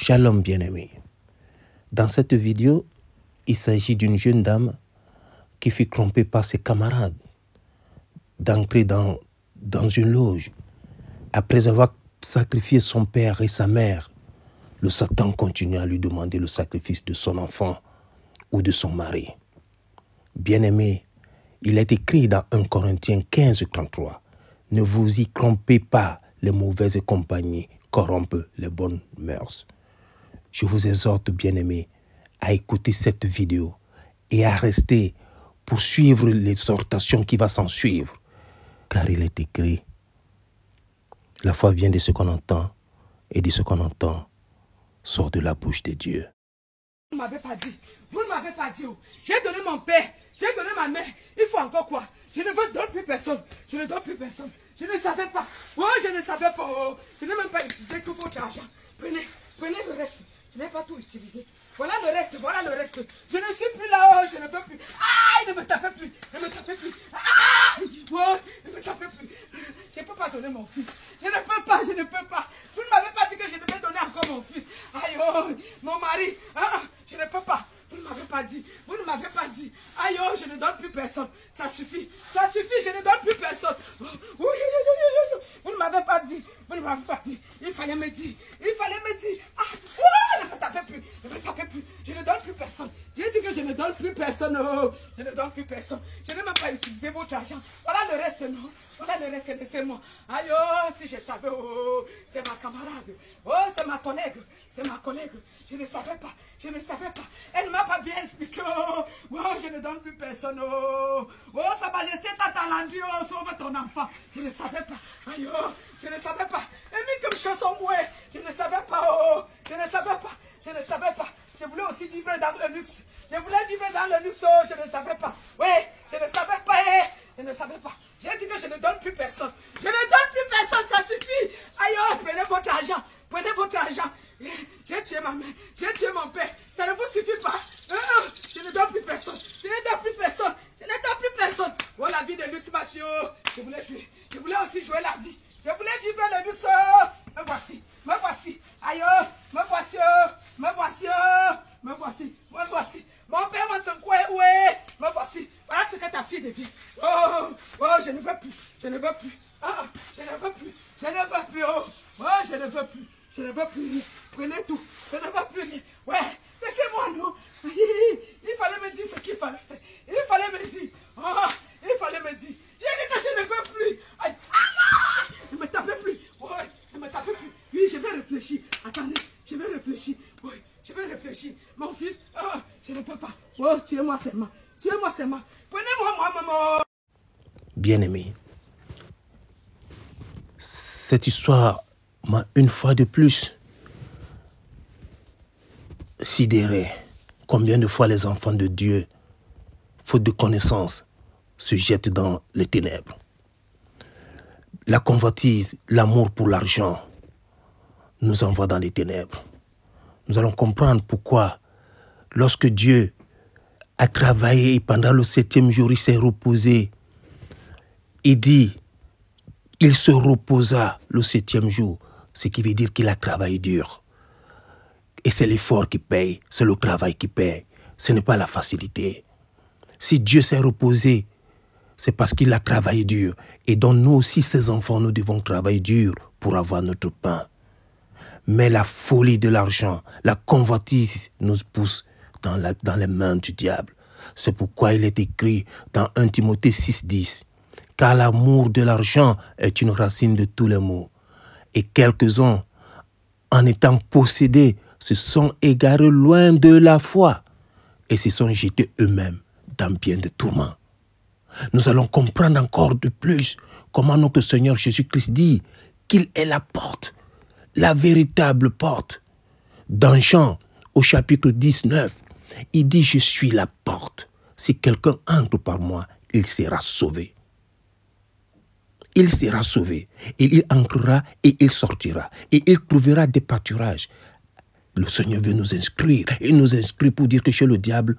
Shalom bien-aimés. Dans cette vidéo, il s'agit d'une jeune dame qui fut trompée par ses camarades d'entrer dans une loge. Après avoir sacrifié son père et sa mère, le Satan continue à lui demander le sacrifice de son enfant ou de son mari. Bien-aimés, il est écrit dans 1 Corinthiens 15, 33, « Ne vous y trompez pas, les mauvaises compagnies corrompent les bonnes mœurs. » Je vous exhorte, bien-aimés, à écouter cette vidéo et à rester pour suivre l'exhortation qui va s'en suivre. Car il est écrit, la foi vient de ce qu'on entend et de ce qu'on entend sort de la bouche de Dieu. Vous ne m'avez pas dit. Vous ne m'avez pas dit. J'ai donné mon père. J'ai donné ma mère. Il faut encore quoi? Je ne veux donner plus personne. Je ne donne plus personne. Je ne savais pas. Oh, je ne savais pas. Oh. Je n'ai même pas utilisé tout votre argent. Prenez le reste. Je n'ai pas tout utilisé. Voilà le reste. Voilà le reste. Je ne suis plus là. Oh, je ne peux plus. Ah, ne me tapez plus. Ne me tapez plus. Ah, oh, ne me tapez plus. Je ne peux pas donner mon fils. Je ne peux pas. Je ne peux pas. Vous ne m'avez pas dit que je devais donner encore mon fils. Aïe, oh, mon mari. Ah, je ne peux pas. Vous ne m'avez pas dit. Vous ne m'avez pas dit. Aïe, oh, je ne donne plus personne. Ça suffit. Ça suffit. Je ne donne plus personne. Oh, oui, vous ne m'avez pas dit. Vous ne m'avez pas dit. Il fallait me dire. Il fallait me dire. Ah, oh, ne me tapez plus. Ne me tapez plus. Je ne donne plus personne. J'ai dit que je ne donne plus personne. Oh, je ne donne plus personne. Je n'ai même pas utilisé votre argent. Voilà le reste, non. Voilà le reste, laissez-moi. Aïe, oh, si je savais, oh, c'est ma camarade. Oh, c'est ma collègue. C'est ma collègue. Je ne savais pas. Je ne savais pas. Elle ne m'a pas bien expliqué. Oh, oh, je ne donne plus personne. Oh, oh, Sa Majesté Tata Landry, oh, sauve ton enfant. Je ne savais pas. Aïe, oh, je ne savais pas. Et mis comme chanson, ouais. Je ne savais pas. Oh, je ne savais pas. Je ne savais pas. Je voulais aussi vivre dans le luxe. Je voulais vivre dans le luxe. Oh, je ne savais pas. Oui, je ne savais pas. Je ne savais pas. J'ai dit que je ne donne plus personne. Je ne donne plus personne, ça suffit. Aïe, oh, prenez votre argent. Prenez votre argent. J'ai tué ma mère. J'ai tué mon père. Ça ne vous suffit pas. Je ne donne plus personne. Je ne donne plus personne. Je ne donne plus personne. Oh, la vie de luxe, Mathieu. Je voulais jouer. Je voulais aussi jouer la vie. Je voulais vivre le luxe. Me voici. Me voici. Aïe, oh, me voici. Me voici. Me voici. Me voici. Mon père m'a dit quoi? Ouais. Me voici. Voilà ce que ta fille devient. Oh, oh, je ne veux plus. Je ne veux plus. Ah, je ne veux plus. Je ne veux plus. Oh, oh, je ne veux plus. Je ne veux plus rien. Prenez tout. Je ne veux plus rien. Ouais, laissez-moi, non. Il fallait me dire ce qu'il fallait faire. Il fallait me dire. Oh, il fallait me dire. J'ai dit que je ne veux plus. Aïe, ah, ne me tapez plus. Ouais, ne me tapez plus. Oui, je vais réfléchir. Attendez, je vais réfléchir. Oui, je vais réfléchir. Mon fils, oh, je ne peux pas. Oh, tuez-moi seulement. Tuez-moi seulement. Prenez-moi, moi, maman. Bien-aimé, cette histoire m'a une fois de plus sidéré. Combien de fois les enfants de Dieu, faute de connaissance, se jettent dans les ténèbres. La convoitise, l'amour pour l'argent nous envoie dans les ténèbres. Nous allons comprendre pourquoi, lorsque Dieu a travaillé et pendant le 7e jour, il s'est reposé, il dit, il se reposa le 7e jour, ce qui veut dire qu'il a travaillé dur. Et c'est l'effort qui paye, c'est le travail qui paye, ce n'est pas la facilité. Si Dieu s'est reposé, c'est parce qu'il a travaillé dur. Et donc nous aussi, ses enfants, nous devons travailler dur pour avoir notre pain. Mais la folie de l'argent, la convoitise nous pousse dans les mains du diable. C'est pourquoi il est écrit dans 1 Timothée 6,10. Car l'amour de l'argent est une racine de tous les maux. Et quelques-uns, en étant possédés, se sont égarés loin de la foi et se sont jetés eux-mêmes dans bien des tourments. Nous allons comprendre encore de plus comment notre Seigneur Jésus-Christ dit qu'il est la porte, la véritable porte. Dans Jean, au chapitre 19, il dit « Je suis la porte. Si quelqu'un entre par moi, il sera sauvé. » Il sera sauvé. Et il entrera et il sortira. Et il trouvera des pâturages. Le Seigneur veut nous inscrire. Il nous inscrit pour dire que chez le diable,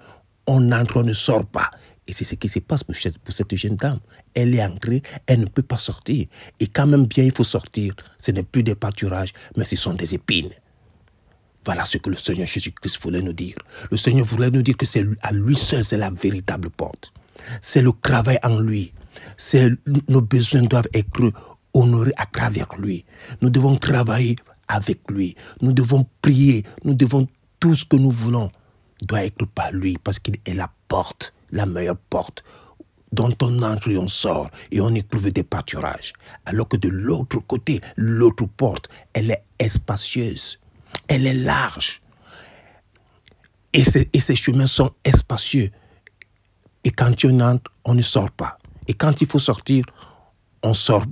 on entre, on ne sort pas. Et c'est ce qui se passe pour cette jeune dame. Elle est ancrée, elle ne peut pas sortir. Et quand même bien il faut sortir, ce n'est plus des pâturages, mais ce sont des épines. Voilà ce que le Seigneur Jésus-Christ voulait nous dire. Le Seigneur voulait nous dire que c'est à lui seul, c'est la véritable porte. C'est le travail en lui. Nos besoins doivent être honorés à travers lui. Nous devons travailler avec lui. Nous devons prier. Nous devons tout ce que nous voulons doit être par lui parce qu'il est la porte, la meilleure porte dont on entre et on sort et on y trouve des pâturages. Alors que de l'autre côté, l'autre porte, elle est spacieuse, elle est large. Et ces chemins sont spacieux. Et quand on entre, on ne sort pas. Et quand il faut sortir, on sort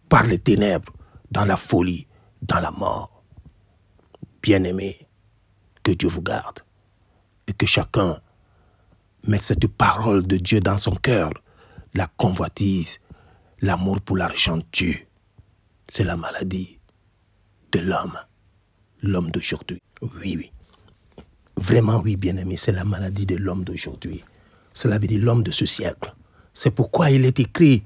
par les ténèbres, dans la folie, dans la mort. Bien-aimés, que Dieu vous garde. Et que chacun mette cette parole de Dieu dans son cœur. La convoitise, l'amour pour l'argent tue. C'est la maladie de l'homme d'aujourd'hui. Oui. Vraiment, oui, bien-aimé, c'est la maladie de l'homme d'aujourd'hui. Cela veut dire l'homme de ce siècle. C'est pourquoi il est écrit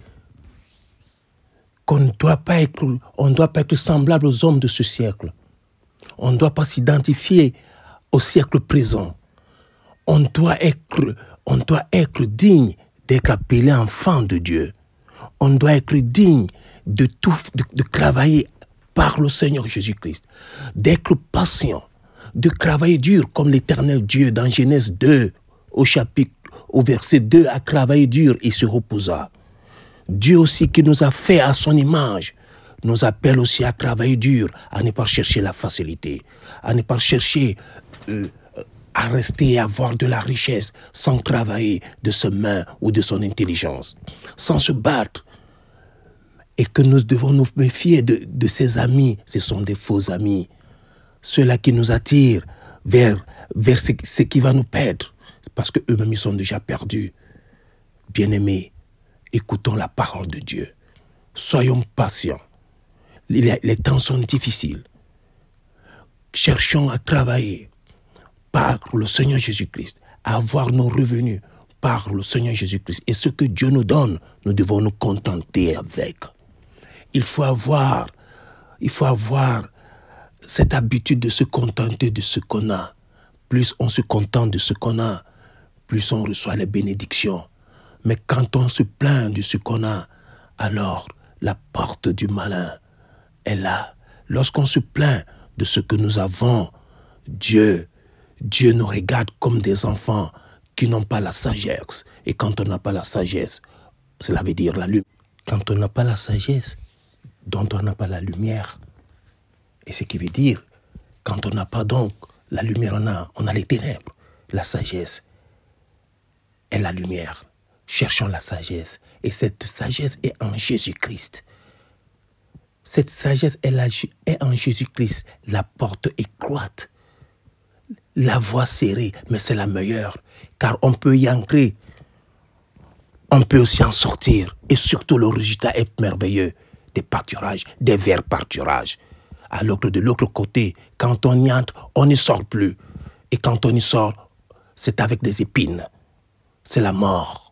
qu'on ne doit pas être semblable aux hommes de ce siècle. On ne doit pas s'identifier au siècle présent. On doit être digne d'être appelé enfant de Dieu. On doit être digne de travailler par le Seigneur Jésus-Christ, d'être patient, de travailler dur comme l'Éternel Dieu dans Genèse 2, au verset 2, a travaillé dur et se reposa. Dieu aussi qui nous a fait à son image, nous appelle aussi à travailler dur, à ne pas chercher la facilité, à ne pas chercher à rester et avoir de la richesse sans travailler de ses mains ou de son intelligence, sans se battre. Et que nous devons nous méfier de ses amis, ce sont des faux amis, ceux-là qui nous attirent vers ce qui va nous perdre, parce qu'eux-mêmes ils sont déjà perdus. Bien-aimés, écoutons la parole de Dieu. Soyons patients. Les temps sont difficiles. Cherchons à travailler par le Seigneur Jésus-Christ, à avoir nos revenus par le Seigneur Jésus-Christ. Et ce que Dieu nous donne, nous devons nous contenter avec. Il faut avoir cette habitude de se contenter de ce qu'on a. Plus on se contente de ce qu'on a, plus on reçoit les bénédictions. Mais quand on se plaint de ce qu'on a, alors la porte du malin est là. Lorsqu'on se plaint de ce que nous avons, Dieu nous regarde comme des enfants qui n'ont pas la sagesse. Et quand on n'a pas la sagesse, cela veut dire la lumière. Quand on n'a pas la sagesse, dont on n'a pas la lumière. Et ce qui veut dire, quand on n'a pas donc la lumière, on a les ténèbres. La sagesse est la lumière. Cherchons la sagesse. Et cette sagesse est en Jésus-Christ. Cette sagesse est en Jésus-Christ. La porte étroite. La voie serrée, mais c'est la meilleure. Car on peut y entrer. On peut aussi en sortir. Et surtout, le résultat est merveilleux. Des pâturages, des verts pâturages. Alors que de l'autre côté, quand on y entre, on n'y sort plus. Et quand on y sort, c'est avec des épines. C'est la mort.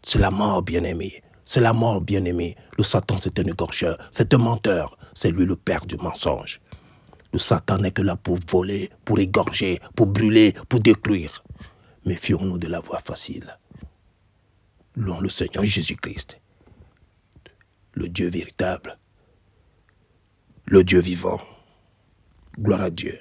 C'est la mort, bien-aimé. C'est la mort, bien-aimé. Le Satan, c'est un égorgeur, c'est un menteur. C'est lui le père du mensonge. Le Satan n'est que là pour voler, pour égorger, pour brûler, pour détruire. Méfions-nous de la voie facile. Louons le Seigneur Jésus-Christ, le Dieu véritable, le Dieu vivant. Gloire à Dieu.